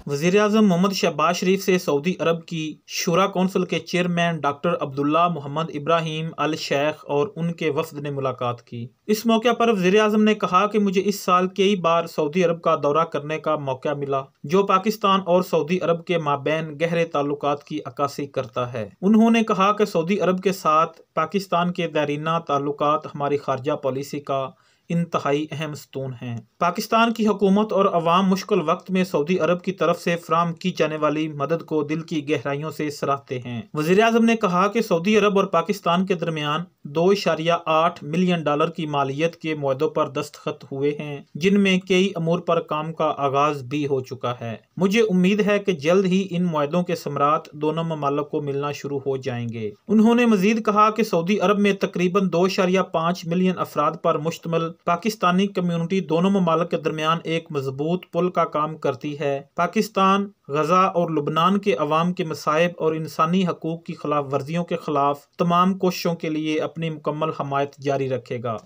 वज़ीर-ए-आज़म मोहम्मद शहबाज शरीफ से सऊदी अरब की शूरा कौंसिल के चेयरमैन डॉक्टर अब्दुल्ला मोहम्मद इब्राहिम अल शेख और उनके वफ़द ने मुलाकात की। इस मौके पर वज़ीर-ए-आज़म ने कहा कि मुझे इस साल कई बार सऊदी अरब का दौरा करने का मौका मिला, जो पाकिस्तान और सऊदी अरब के माबैन गहरे ताल्लुकात की अक्कासी करता है। उन्होंने कहा कि सऊदी अरब के साथ पाकिस्तान के दायरीना ताल्लुकात हमारी खारजा पॉलिसी का इंतहाई अहम स्तून हैं। पाकिस्तान की हुकूमत और अवाम मुश्किल वक्त में सऊदी अरब की तरफ से फराहम की जाने वाली मदद को दिल की गहराइयों से सराहते हैं। वज़ीर-ए-आज़म ने कहा कि सऊदी अरब और पाकिस्तान के दरमियान $2.8 मिलियन की मालियत के मुआहदों पर दस्तखत हुए हैं, जिनमें कई अमूर पर काम का आगाज भी हो चुका है। मुझे उम्मीद है कि जल्द ही इन मुआहदों के समरात दोनों ममालिक को मिलना शुरू हो जाएंगे। उन्होंने मजीद कहा कि सऊदी अरब में तकरीबन 2.5 मिलियन अफराद पर मुश्तमिल पाकिस्तानी कम्युनिटी दोनों ममालिक के दरमियान एक मजबूत पुल का काम करती है। पाकिस्तान गजा और लुबनान के अवाम के मसाइब और इंसानी हकूक की खिलाफ वर्जियों के खिलाफ तमाम कोशिशों के लिए अपनी मुकम्मल हमायत जारी रखेगा।